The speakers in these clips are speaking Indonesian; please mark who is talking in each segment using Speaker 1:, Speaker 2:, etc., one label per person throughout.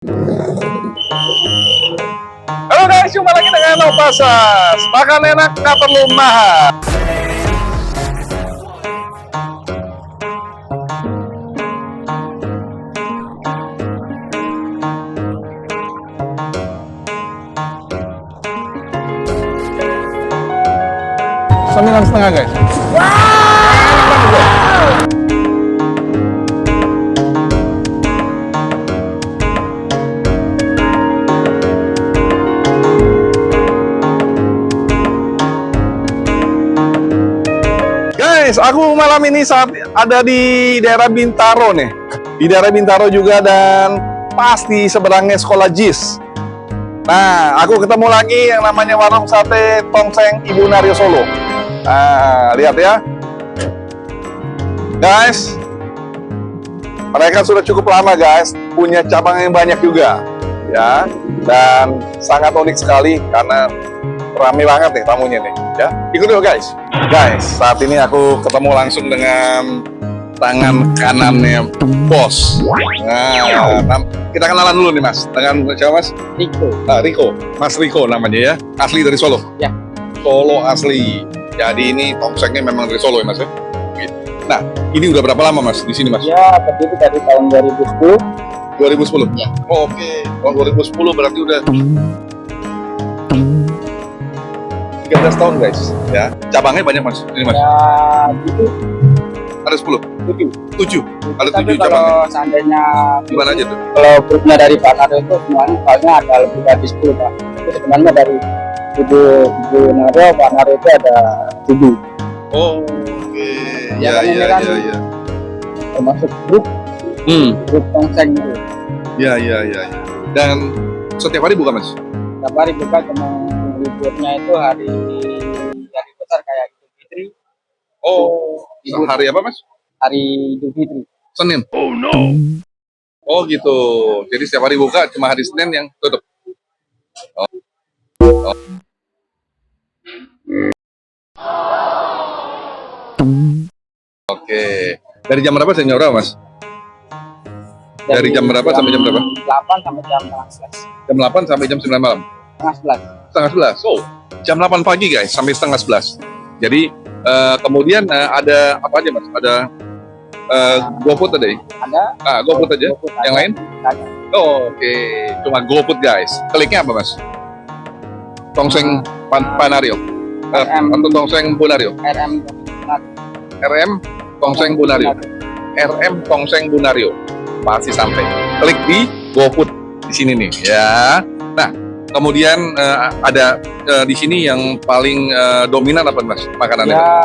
Speaker 1: Halo guys, jumpa lagi dengan Opasas. Makan enak, nggak perlu mahal. Sembilan setengah guys. Guys, aku malam ini saat ada di daerah Bintaro nih. Di daerah Bintaro juga dan pasti seberangnya sekolah JIS. Nah, aku ketemu lagi yang namanya warung sate Tongseng Ibu Naryo Solo. Nah, lihat ya. Guys, mereka sudah cukup lama guys, punya cabang yang banyak juga. Ya, dan sangat unik sekali karena ramai banget nih tamunya nih. Ya, ikut dulu guys. Guys, saat ini aku ketemu langsung dengan tangan kanannya bos. Nah, kita kenalan dulu nih mas. Dengan siapa mas?
Speaker 2: Riko.
Speaker 1: Riko, Mas Riko namanya ya. Asli dari Solo.
Speaker 2: Ya.
Speaker 1: Solo asli. Jadi ini tongsengnya memang dari Solo ya mas ya. Gitu. Nah, ini udah berapa lama mas di sini mas?
Speaker 2: Ya, berdiri dari tahun 2010.
Speaker 1: 2010.
Speaker 2: Ya.
Speaker 1: Oh, oke. Tahun 2010 berarti udah 13 tahun guys. Ya. Cabangnya banyak mas. Ini mas.
Speaker 2: Ya, itu
Speaker 1: Ada 10. 7. Ada 7
Speaker 2: tapi
Speaker 1: cabangnya.
Speaker 2: kalau seandainya
Speaker 1: Di mana aja tuh?
Speaker 2: kalau grupnya dari Pak Naryo itu semuanya soalnya ada lebih dari 10 Pak. Itu sebenarnya dari Ibu Naryo, Pak Naryo itu ada 7.
Speaker 1: Oh, oke.
Speaker 2: Ya,
Speaker 1: Ya,
Speaker 2: kan ini
Speaker 1: ya,
Speaker 2: kan
Speaker 1: ya, ya.
Speaker 2: termasuk grup tongseng itu.
Speaker 1: Ya, ya, ya, ya. Dan setiap hari buka mas?
Speaker 2: Setiap hari buka, cuma liburnya itu hari besar kayak Idul Fitri.
Speaker 1: Oh, hari apa mas?
Speaker 2: Hari Idul Fitri.
Speaker 1: Senin. Oh no. Oh gitu. Jadi setiap hari buka, cuma hari Senin yang tutup. Oh. Oh. Oke. Dari jam berapa sampai jam berapa mas? Dari jam berapa sampai jam berapa?
Speaker 2: 8 sampai jam 11.
Speaker 1: Jam 8 sampai jam 9 malam.
Speaker 2: Setengah 11.
Speaker 1: Setengah 11. Oh, jam 8 pagi guys sampai setengah 11. Jadi kemudian ada apa aja mas? Ada GoFood ada ya?
Speaker 2: Ada.
Speaker 1: GoFood aja.
Speaker 2: GoFood
Speaker 1: Yang
Speaker 2: ada.
Speaker 1: lain?
Speaker 2: Ada.
Speaker 1: Oh, oke. Cuma GoFood guys. Kliknya apa mas? Tongseng Panario. Atau Tongseng Bunario.
Speaker 2: RM
Speaker 1: RM Tongseng Bunario. RM Tongseng Bunario. Pasti sampai. Klik di GoFood di sini nih ya. Nah, kemudian ada di sini yang paling dominan apa mas makanannya?
Speaker 2: Ya,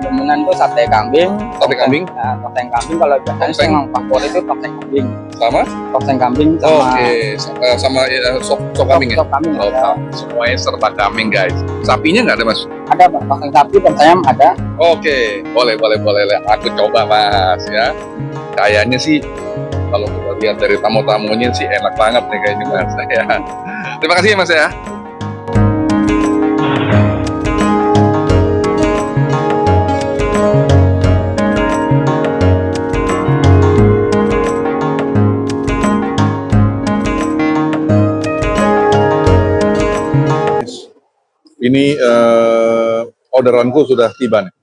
Speaker 2: dominan itu sate kambing.
Speaker 1: Sate kambing?
Speaker 2: Nah, tongseng kambing kalau biasanya sih yang favorit itu tongseng kambing.
Speaker 1: Sama?
Speaker 2: Tongseng kambing sama
Speaker 1: Oke, sama sop kambing ya?
Speaker 2: sop kambing
Speaker 1: Oh,
Speaker 2: ada.
Speaker 1: semuanya serba kambing guys. Sapinya nggak ada mas?
Speaker 2: Ada Pak, tongseng sapi, tongseng ada.
Speaker 1: Oke, boleh. Aku coba mas ya. Kayaknya sih kalau kita lihat dari tamu-tamunya sih enak banget nih kayaknya mas ya. Terima kasih ya mas ya. Ini orderanku sudah tiba nih.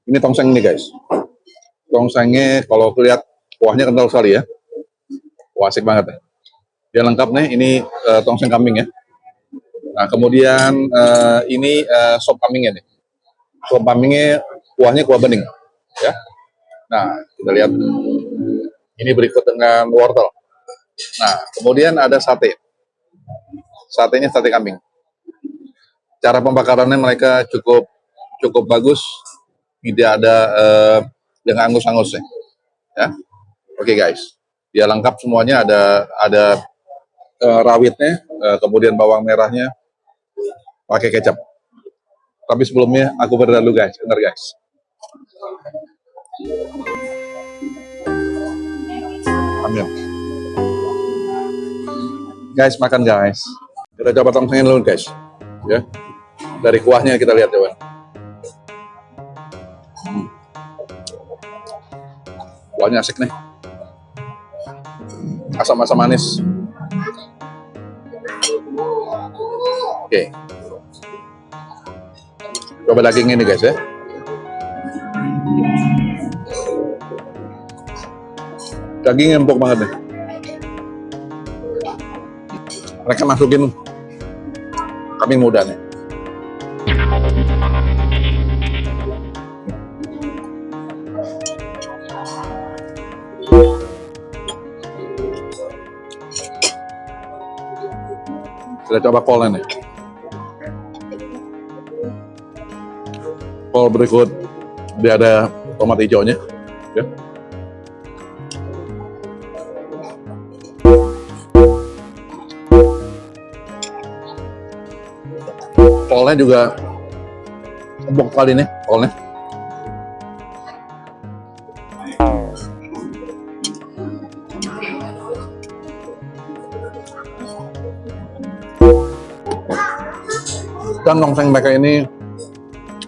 Speaker 1: Ini tongseng nih guys. Tongsengnya kalau lihat kuahnya kental sekali ya. Wah, asik banget ya. Dia lengkap nih. Ini tongseng kambing ya. Nah kemudian ini sop kambingnya nih. Sop kambingnya kuahnya kuah bening ya. Nah kita lihat. Ini berikut dengan wortel. Nah kemudian ada sate. Satenya sate kambing. Cara pembakarannya mereka cukup bagus, tidak ada yang angus-angusnya, ya. Oke guys, dia lengkap semuanya, ada rawitnya, kemudian bawang merahnya, pakai kecap. Tapi sebelumnya aku berdoa dulu guys, benar guys. Amin. Guys makan guys, kita coba tongsengin dulu guys, ya. Dari kuahnya kita lihat ya, kuahnya asik nih, asam-asam manis. Oke. Coba daging ini guys ya. Dagingnya empuk banget nih. Mereka masukin kambing muda nih. Kita coba kolnya nih. Kol berikut, dia ada tomat hijaunya. Ya. Kolnya juga empuk kali nih, kolnya. Dan tongseng mereka ini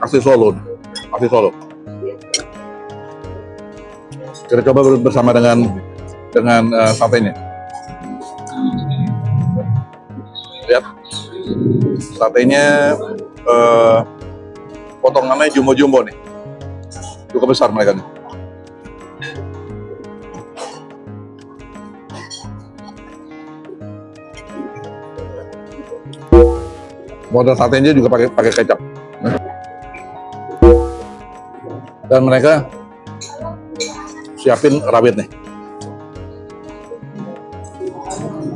Speaker 1: asli Solo, asli Solo. Kita coba bersama dengan satenya. Lihat, satenya potongannya jumbo-jumbo nih, cukup besar mereka nih. Model satenya juga pakai kecap. Dan mereka siapin rawit nih.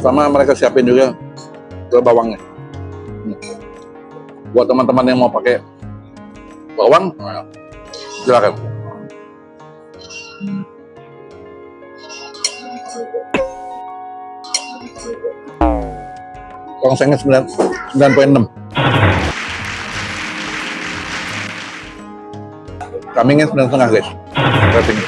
Speaker 1: Sama mereka siapin juga bawangnya. Buat teman-teman yang mau pakai bawang, silakan. Tongsengnya 9,6. Kambingnya 9,5 guys. Rating.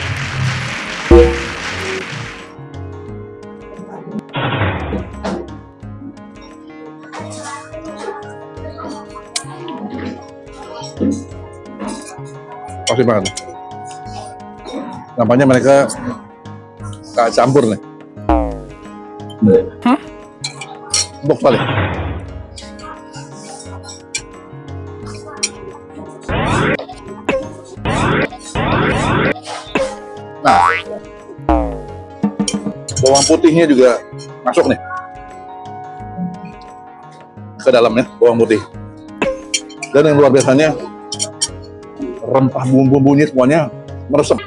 Speaker 1: Pasti banget. Nampaknya mereka gak campur nih. Empuk sekali. Nah, bawang putihnya juga masuk nih ke dalamnya, bawang putih. Dan yang luar biasanya, rempah bumbu-bumbunya semuanya meresap.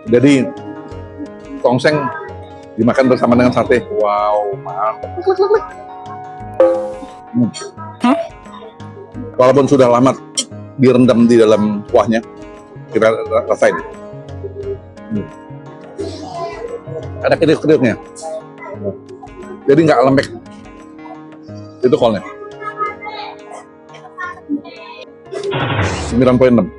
Speaker 1: Jadi tongseng dimakan bersama dengan sate. Wow, mantap. Walaupun sudah lama direndam di dalam kuahnya, kita rasain. Ada kriuk-kriuknya. Jadi nggak lembek. Itu kolnya. 9,6.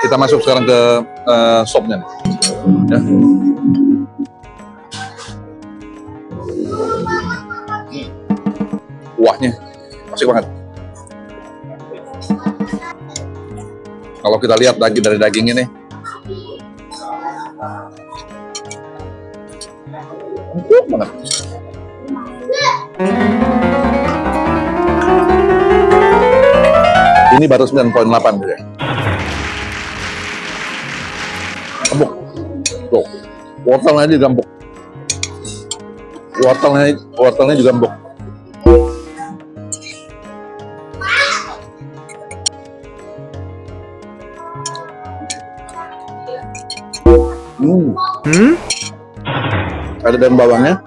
Speaker 1: Kita masuk sekarang ke sopnya nih. Ya. Kuahnya asik banget. Kalau kita lihat dari daging ini, empuk banget. Ini baru 9,8 gitu ya. Empuk. Tuh, wortelnya juga empuk. Wortelnya juga empuk. Ada daun bawangnya,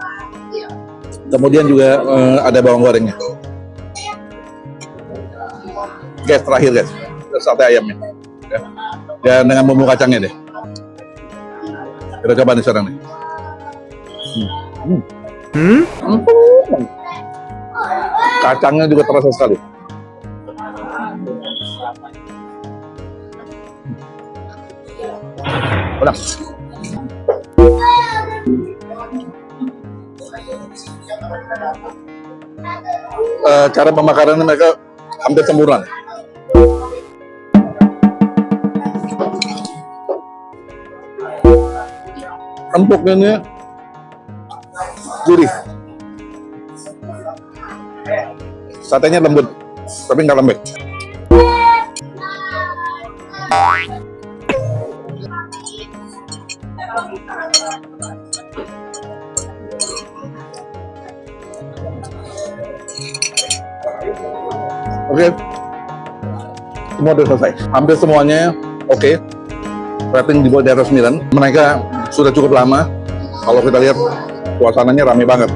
Speaker 1: kemudian juga ada bawang gorengnya. Guys, terakhir guys, sate ayamnya, ya. Dan dengan bumbu kacangnya deh. Kita coba nih sekarang nih. Kacangnya juga terasa sekali. Udah. Cara pembakarannya mereka hampir sempurna. empuknya ini gurih. Satenya lembut, tapi nggak lembek. Oke, semua udah selesai. Hampir semuanya oke. Rating di bawah di atas 9. Mereka sudah cukup lama. Kalau kita lihat suasananya rame banget.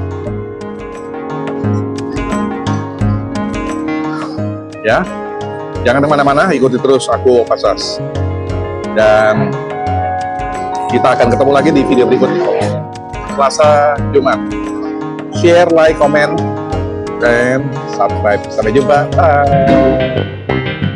Speaker 1: Ya, jangan kemana-mana, ikuti terus aku Pasas. Dan kita akan ketemu lagi di video berikutnya. Selasa, Jumat. Share, like, komen, dan subscribe. Sampai jumpa. Bye.